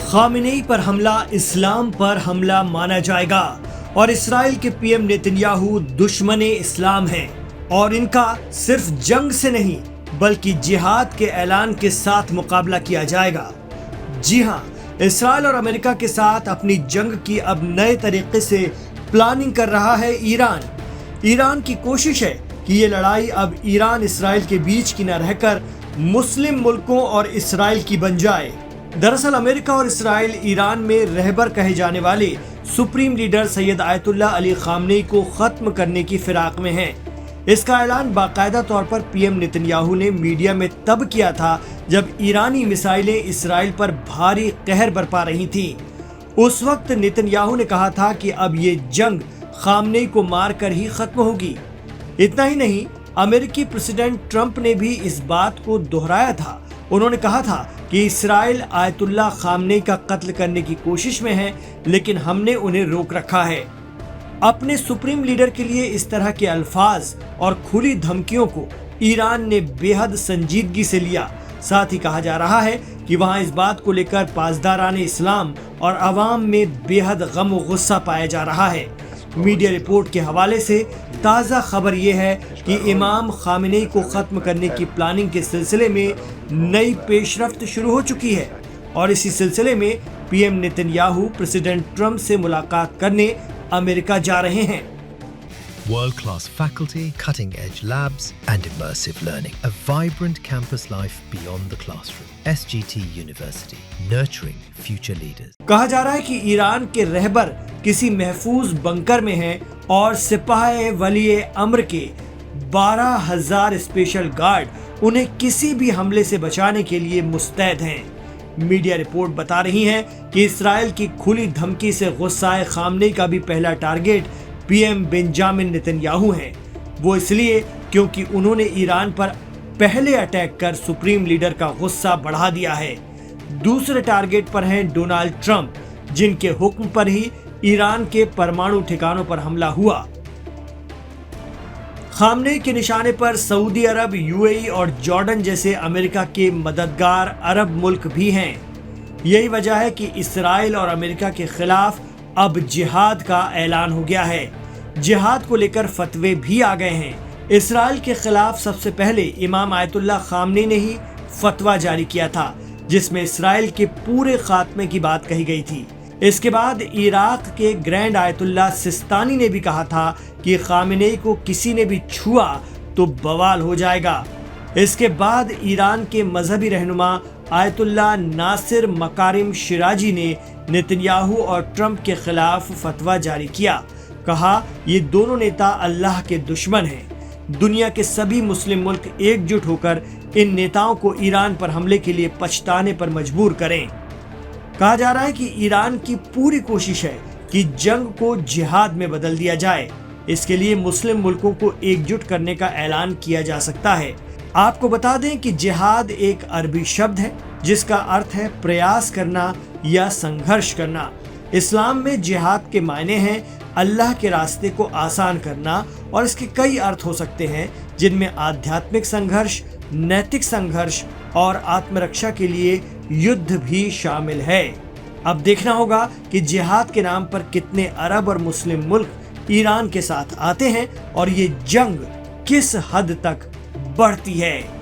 Khamenei पर हमला इस्लाम पर हमला माना जाएगा और इसराइल के पीएम नेतन्याहू दुश्मने इस्लाम हैं और इनका सिर्फ जंग से नहीं बल्कि जिहाद के ऐलान के साथ मुकाबला किया जाएगा। जी हां, इसराइल और अमेरिका के साथ अपनी जंग की अब नए तरीके से प्लानिंग कर रहा है ईरान की कोशिश है कि ये लड़ाई अब ईरान इसराइल के बीच की न रहकर मुस्लिम मुल्कों और इसराइल की बन जाए। दरअसल अमेरिका और इसराइल ईरान में रहबर कहे जाने वाले supreme leader Syed Ayatollah Ali Khamenei को खत्म करने की फिराक में हैं। इसका ऐलान बाकायदा तौर पर पीएम नेतन्याहू ने मीडिया में तब किया था जब ईरानी मिसाइलें इसराइल पर भारी कहर बरपा रही थीं। उस वक्त नेतन्याहू ने कहा था कि अब ये जंग खामनेई को मारकर ही खत्म होगी। इतना ही नहीं, अमेरिकी प्रेसिडेंट ट्रंप ने भी इस बात को दोहराया था। उन्होंने कहा था कि इसराइल आयतुल्लाह खामनेई का कत्ल करने की कोशिश में है, लेकिन हमने उन्हें रोक रखा है। अपने सुप्रीम लीडर के लिए इस तरह के अल्फाज और खुली धमकियों को ईरान ने बेहद संजीदगी से लिया। साथ ही कहा जा रहा है कि वहां इस बात को लेकर पासदाराने इस्लाम और अवाम में बेहद गम और गुस्सा पाया जा रहा है। मीडिया रिपोर्ट के हवाले से ताज़ा खबर यह है कि इमाम खामेनेई को खत्म करने की प्लानिंग के सिलसिले में नई पेशरफ्त शुरू हो चुकी है और इसी सिलसिले में पीएम नेतन्याहू प्रेसिडेंट ट्रंप से मुलाकात करने अमेरिका जा रहे हैं। World-class faculty, cutting-edge labs and immersive learning. A vibrant campus life beyond the classroom. SGT University, nurturing future leaders. कहा जा रहा है कि ईरान के रहबर किसी महफूज बंकर में हैं और सिपाही वली अम्र के 12,000 स्पेशल गार्ड उन्हें किसी भी हमले से बचाने के लिए मुस्तैद हैं। मीडिया रिपोर्ट बता रही है कि इसराइल की खुली धमकी से गुस्साए खामनेई का भी पहला टारगेट पीएम बेंजामिन नेतन्याहू हैं। वो इसलिए क्योंकि उन्होंने ईरान पर पहले अटैक कर सुप्रीम लीडर का गुस्सा बढ़ा दिया है। दूसरे टारगेट पर हैं डोनाल्ड ट्रंप, जिनके हुक्म पर ही ईरान के परमाणु ठिकानों पर हमला हुआ। खामनेई के निशाने पर सऊदी अरब, यूएई और जॉर्डन जैसे अमेरिका के मददगार अरब मुल्क भी हैं। यही वजह है कि इसराइल और अमेरिका के खिलाफ अब जिहाद का ऐलान हो गया है। जिहाद को लेकर फतवे भी आ गए हैं। इसराइल के खिलाफ सबसे पहले इमाम आयतुल्लाह खामनेई ने ही फतवा जारी किया था, जिसमें इसराइल के पूरे खात्मे की बात कही गई थी। इसके बाद इराक के ग्रैंड आयतुल्लाह सिस्तानी ने भी कहा था कि खामेनेई को किसी ने भी छुआ तो बवाल हो जाएगा। इसके बाद ईरान के मजहबी रहनुमा आयतुल्लाह नासिर मकारिम शिराजी ने नेतन्याहू और ट्रंप के खिलाफ फतवा जारी किया। कहा, ये दोनों नेता अल्लाह के दुश्मन हैं। दुनिया के सभी मुस्लिम मुल्क एकजुट होकर इन नेताओं को ईरान पर हमले के लिए पछताने पर मजबूर करें। कहा जा रहा है कि ईरान की पूरी कोशिश है कि जंग को जिहाद में बदल दिया जाए। इसके लिए मुस्लिम मुल्कों को एकजुट करने का ऐलान किया जा सकता है। आपको बता दें कि जिहाद एक अरबी शब्द है जिसका अर्थ है प्रयास करना या संघर्ष करना। इस्लाम में जिहाद के मायने हैं अल्लाह के रास्ते को आसान करना और इसके कई अर्थ हो सकते हैं, जिनमें आध्यात्मिक संघर्ष, नैतिक संघर्ष और आत्मरक्षा के लिए युद्ध भी शामिल है। अब देखना होगा कि जिहाद के नाम पर कितने अरब और मुस्लिम मुल्क ईरान के साथ आते हैं और ये जंग किस हद तक बढ़ती है।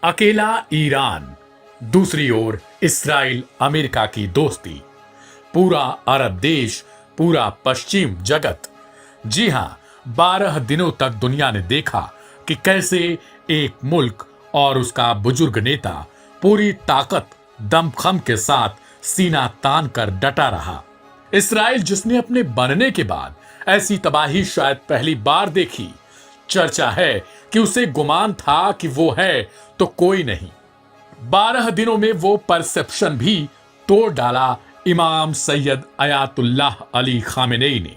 अकेला ईरान, दूसरी ओर इसराइल अमेरिका की दोस्ती, पूरा अरब देश, पूरा पश्चिम जगत। जी हां, 12 दिनों तक दुनिया ने देखा कि कैसे एक मुल्क और उसका बुजुर्ग नेता पूरी ताकत दमखम के साथ सीना तान कर डटा रहा। इसराइल जिसने अपने बनने के बाद ऐसी तबाही शायद पहली बार देखी। चर्चा है कि उसे गुमान था कि वो है तो कोई नहीं। 12 दिनों में वो परसेप्शन भी तोड़ डाला इमाम सैयद आयतुल्लाह अली खामेनेई ने।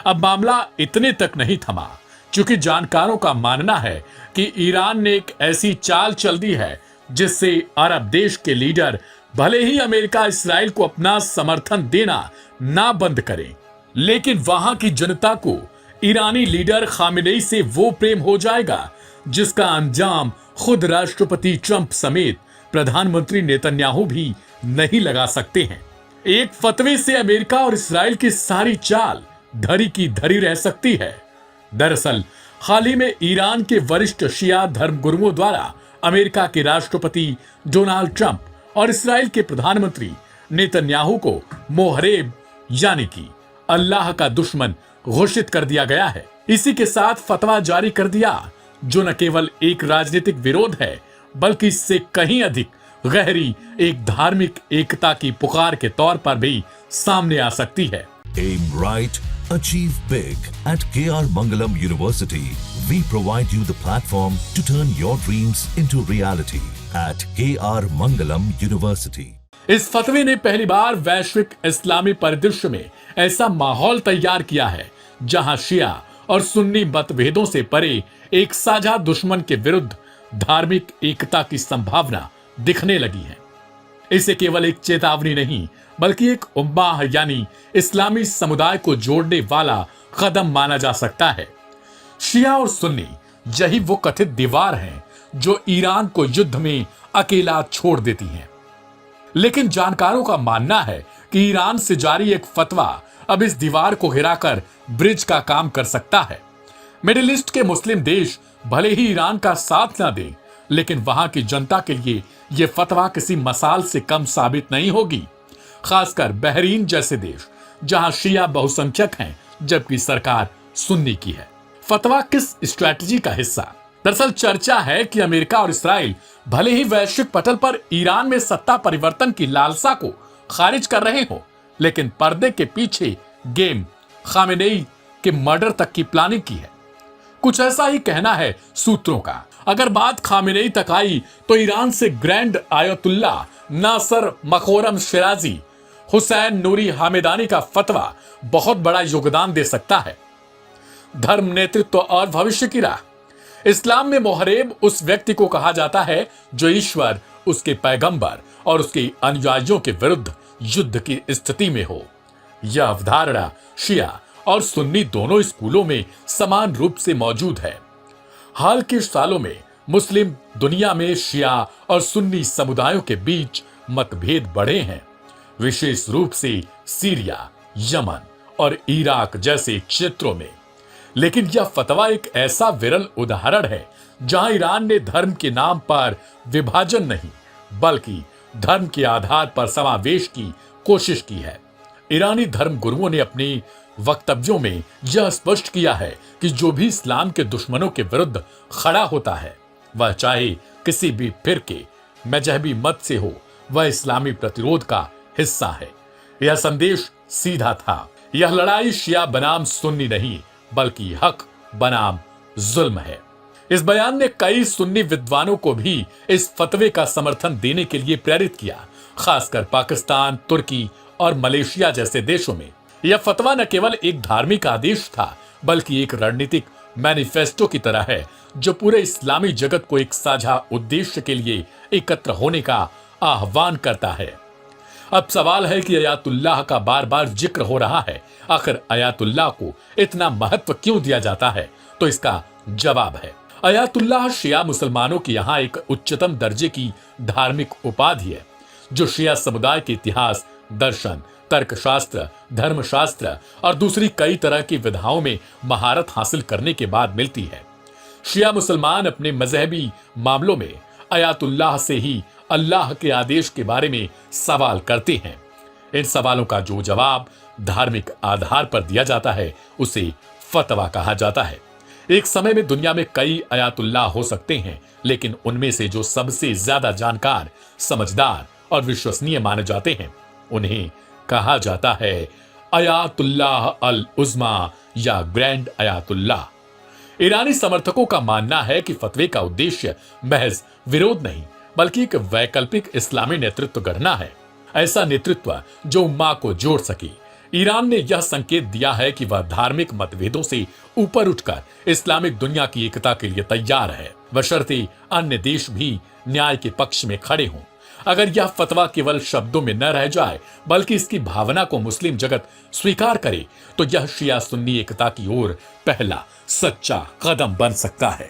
अब मामला इतने तक नहीं थमा चूंकि जानकारों का मानना है कि ईरान ने एक ऐसी चाल चल दी है जिससे अरब देश के लीडर भले ही अमेरिका इस्राइल को अपना समर्थन देना ना बंद करें, लेकिन वहां की जनता को ईरानी लीडर खामेनेई से वो प्रेम हो जाएगा जिसका अंजाम खुद राष्ट्रपति ट्रंप समेत प्रधानमंत्री नेतन्याहू भी नहीं लगा सकते हैं। एक फतवे से अमेरिका और इस्राइल की सारी चाल धरी की धरी रह सकती है। दरअसल हाल ही में ईरान के वरिष्ठ शिया धर्मगुरुओं द्वारा अमेरिका के राष्ट्रपति डोनाल्ड ट्रंप और इस्राइल के प्रधानमंत्री नेतन्याहू को मोहरेब यानी कि अल्लाह का दुश्मन घोषित कर दिया गया है। इसी के साथ फतवा जारी कर दिया जो न केवल एक राजनीतिक विरोध है बल्कि इससे कहीं अधिक गहरी एक धार्मिक एकता की पुकार के तौर पर भी सामने आ सकती है। Aim right, achieve big. At KR Mangalam University, we provide you the platform to turn your dreams into reality. At KR Mangalam University. इस फतवे ने पहली बार वैश्विक इस्लामी परिदृश्य में ऐसा माहौल तैयार किया है जहां शिया और सुन्नी मतभेदों से परे एक साझा दुश्मन के विरुद्ध धार्मिक एकता की संभावना दिखने लगी है। इसे केवल एक चेतावनी नहीं बल्कि एक उम्माह यानी इस्लामी समुदाय को जोड़ने वाला कदम माना जा सकता है। शिया और सुन्नी यही वो कथित दीवार है जो ईरान को युद्ध में अकेला छोड़ देती है, लेकिन जानकारों का मानना है कि ईरान से जारी एक फतवा अब इस दीवार को गिराकर ब्रिज का काम कर सकता है। मिडिल ईस्ट के मुस्लिम देश भले ही ईरान का साथ न दें, लेकिन वहां की जनता के लिए यह फतवा किसी मसाल से कम साबित नहीं होगी, खासकर बहरीन जैसे देश जहां शिया बहुसंख्यक हैं जबकि सरकार सुन्नी की है। फतवा किस स्ट्रैटेजी का हिस्सा? दरअसल चर्चा है कि अमेरिका और इस्राइल भले ही वैश्विक पटल पर ईरान में सत्ता परिवर्तन की लालसा को खारिज कर रहे हो, लेकिन पर्दे के पीछे गेम खामेनेई के मर्डर तक की प्लानिंग की है। कुछ ऐसा ही कहना है सूत्रों का। अगर बात खामेनेई तक आई तो ईरान से ग्रैंड आयतुल्ला नासर मखोरम शिराजी हुसैन नूरी हामेदानी का फतवा बहुत बड़ा योगदान दे सकता है। धर्म, नेतृत्व और भविष्य की राह। इस्लाम में मोहरेब उस व्यक्ति को कहा जाता है जो ईश्वर, उसके पैगंबर और उसके अनुयायियों के विरुद्ध युद्ध की स्थिति में हो। यह अवधारणा शिया और सुन्नी दोनों स्कूलों में समान रूप से मौजूद है। हाल के सालों में मुस्लिम दुनिया में शिया और सुन्नी समुदायों के बीच मतभेद बढ़े हैं, विशेष रूप से सीरिया, यमन और इराक जैसे क्षेत्रों में। लेकिन यह फतवा एक ऐसा विरल उदाहरण है जहां ईरान ने धर्म के नाम पर विभाजन नहीं बल्कि धर्म के आधार पर समावेश की कोशिश की है। ईरानी धर्म गुरुओं ने अपने वक्तव्यों में यह स्पष्ट किया है कि जो भी इस्लाम के दुश्मनों के विरुद्ध खड़ा होता है, वह चाहे किसी भी फिरके, मजहबी मत से हो, वह इस्लामी प्रतिरोध का हिस्सा है। यह संदेश सीधा था। यह लड़ाई शिया बनाम सुन्नी नहीं बल्कि हक बनाम जुल्म है। इस बयान ने कई सुन्नी विद्वानों को भी इस फतवे का समर्थन देने के लिए प्रेरित किया, खासकर पाकिस्तान, तुर्की और मलेशिया जैसे देशों में। यह फतवा न केवल एक धार्मिक आदेश था बल्कि एक रणनीतिक मैनिफेस्टो की तरह है जो पूरे इस्लामी जगत को एक साझा उद्देश्य के लिए एकत्र होने का आह्वान करता है। अब सवाल है कि अयातुल्लाह का बार बार जिक्र हो रहा है। आखिर अयातुल्लाह को इतना महत्व क्यों दिया जाता है? तो इसका जवाब है, अयातुल्लाह शिया मुसलमानों की यहाँ एक उच्चतम दर्जे की धार्मिक उपाधि है जो शिया समुदाय के इतिहास, दर्शन, तर्कशास्त्र, धर्मशास्त्र और दूसरी कई तरह की विधाओं में महारत हासिल करने के बाद मिलती है। शिया मुसलमान अपने मजहबी मामलों में अयातुल्लाह से ही अल्लाह के आदेश के बारे में सवाल करते हैं। इन सवालों का जो जवाब धार्मिक आधार पर दिया जाता है उसे फतवा कहा जाता है। एक समय में दुनिया में कई अयातुल्लाह हो सकते हैं, लेकिन उनमें से जो सबसे ज्यादा जानकार, समझदार और विश्वसनीय माने जाते हैं उन्हें कहा जाता है अयातुल्लाह अल उज़्मा या ग्रैंड अयातुल्लाह। ईरानी समर्थकों का मानना है कि फतवे का उद्देश्य महज विरोध नहीं बल्कि एक वैकल्पिक इस्लामी नेतृत्व गढ़ना है। ऐसा नेतृत्व जो उम्मा को जोड़ सके, ईरान ने यह संकेत दिया है कि वह धार्मिक मतभेदों से ऊपर उठकर इस्लामिक दुनिया की एकता के लिए तैयार है, बशर्ते अन्य देश भी न्याय के पक्ष में खड़े हों। अगर यह फतवा केवल शब्दों में न रह जाए बल्कि इसकी भावना को मुस्लिम जगत स्वीकार करे तो यह शिया सुन्नी एकता की ओर पहला सच्चा कदम बन सकता है।